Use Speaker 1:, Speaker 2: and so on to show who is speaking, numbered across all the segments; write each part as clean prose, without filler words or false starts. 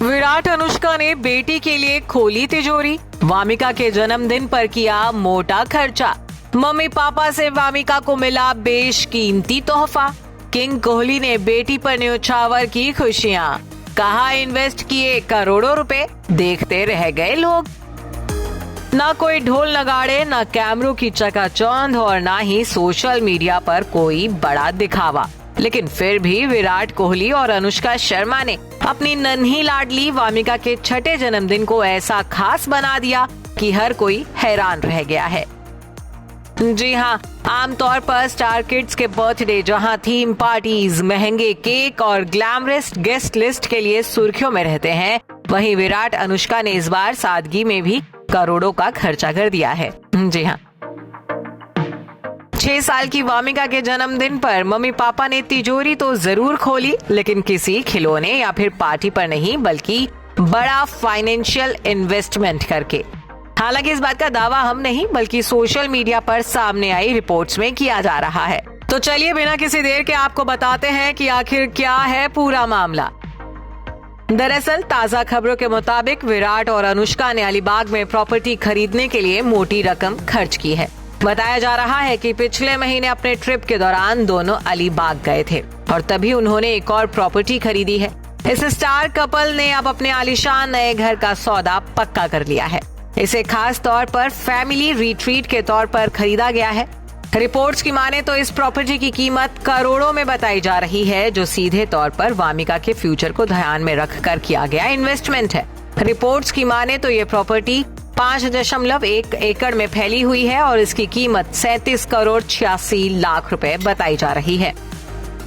Speaker 1: विराट अनुष्का ने बेटी के लिए खोली तिजोरी, वामिका के जन्मदिन पर किया मोटा खर्चा। मम्मी पापा से वामिका को मिला बेशकीमती तोहफा। किंग कोहली ने बेटी पर न्योछावर की खुशियां, कहा इन्वेस्ट किए करोड़ों रुपए, देखते रह गए लोग। ना कोई ढोल नगाड़े, ना कैमरों की चकाचौंध और ना ही सोशल मीडिया पर कोई बड़ा दिखावा, लेकिन फिर भी विराट कोहली और अनुष्का शर्मा ने अपनी नन्ही लाडली वामिका के छठे जन्मदिन को ऐसा खास बना दिया कि हर कोई हैरान रह गया है। जी हाँ, आमतौर पर स्टार किड्स के बर्थडे जहां थीम पार्टीज, महंगे केक और ग्लैमरस गेस्ट लिस्ट के लिए सुर्खियों में रहते हैं, वहीं विराट अनुष्का ने इस बार सादगी में भी करोड़ों का खर्चा कर दिया है। जी हाँ, 6 साल की वामिका के जन्मदिन पर मम्मी पापा ने तिजोरी तो जरूर खोली, लेकिन किसी खिलौने या फिर पार्टी पर नहीं, बल्कि बड़ा फाइनेंशियल इन्वेस्टमेंट करके। हालांकि इस बात का दावा हम नहीं, बल्कि सोशल मीडिया पर सामने आई रिपोर्ट्स में किया जा रहा है। तो चलिए बिना किसी देर के आपको बताते हैं कि आखिर क्या है पूरा मामला। दरअसल ताजा खबरों के मुताबिक विराट और अनुष्का ने अलीबाग में प्रॉपर्टी खरीदने के लिए मोटी रकम खर्च की है। बताया जा रहा है कि पिछले महीने अपने ट्रिप के दौरान दोनों अलीबाग गए थे और तभी उन्होंने एक और प्रॉपर्टी खरीदी है। इस स्टार कपल ने अब अपने आलीशान नए घर का सौदा पक्का कर लिया है। इसे खास तौर पर फैमिली रिट्रीट के तौर पर खरीदा गया है। रिपोर्ट्स की माने तो इस प्रॉपर्टी की कीमत करोड़ों में बताई जा रही है, जो सीधे तौर पर वामिका के फ्यूचर को ध्यान में रखकर किया गया इन्वेस्टमेंट है। रिपोर्ट्स की माने तो ये प्रॉपर्टी 5.1 एकड़ में फैली हुई है और इसकी कीमत 37 करोड़ 86 लाख रुपए बताई जा रही है।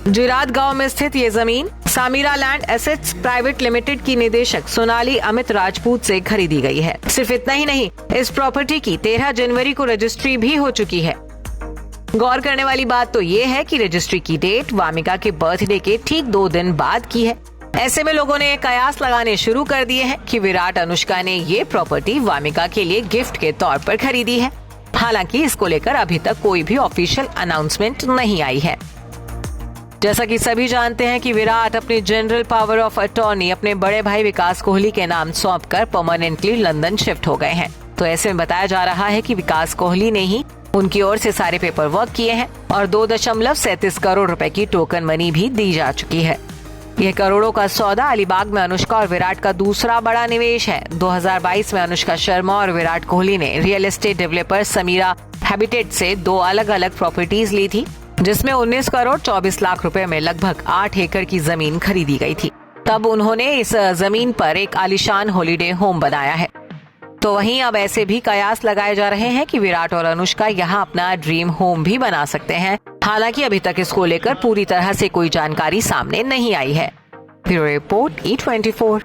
Speaker 1: जिराद गांव में स्थित ये जमीन सामीरा लैंड एसेट्स प्राइवेट लिमिटेड की निदेशक सोनाली अमित राजपूत से खरीदी गई है। सिर्फ इतना ही नहीं, इस प्रॉपर्टी की 13 जनवरी को रजिस्ट्री भी हो चुकी है। गौर करने वाली बात तो ये है कि रजिस्ट्री की डेट वामिका के बर्थडे के ठीक 2 दिन बाद की है। ऐसे में लोगों ने कयास लगाने शुरू कर दिए हैं कि विराट अनुष्का ने ये प्रॉपर्टी वामिका के लिए गिफ्ट के तौर पर खरीदी है। हालांकि इसको लेकर अभी तक कोई भी ऑफिशियल अनाउंसमेंट नहीं आई है। जैसा कि सभी जानते हैं कि विराट अपनी जनरल पावर ऑफ अटॉर्नी अपने बड़े भाई विकास कोहली के नाम सौंपकर परमानेंटली लंदन शिफ्ट हो गए हैं। तो ऐसे में बताया जा रहा है कि विकास कोहली ने ही उनकी ओर से सारे पेपर वर्क किए हैं और 2.37 करोड़ रुपए की टोकन मनी भी दी जा चुकी है। यह करोड़ों का सौदा अलीबाग में अनुष्का और विराट का दूसरा बड़ा निवेश है। 2022 में अनुष्का शर्मा और विराट कोहली ने real estate developer Samira habitat से 2 अलग अलग प्रॉपर्टीज ली थी, जिसमें 19 करोड़ 24 लाख रुपए में लगभग 8 एकड़ की जमीन खरीदी गई थी। तब उन्होंने इस जमीन पर एक आलीशान हॉलिडे होम बनाया है। तो वहीं अब ऐसे भी कयास लगाए जा रहे हैं कि विराट और अनुष्का यहां अपना ड्रीम होम भी बना सकते हैं। हालांकि अभी तक इसको लेकर पूरी तरह से कोई जानकारी सामने नहीं आई है। Bureau report E24।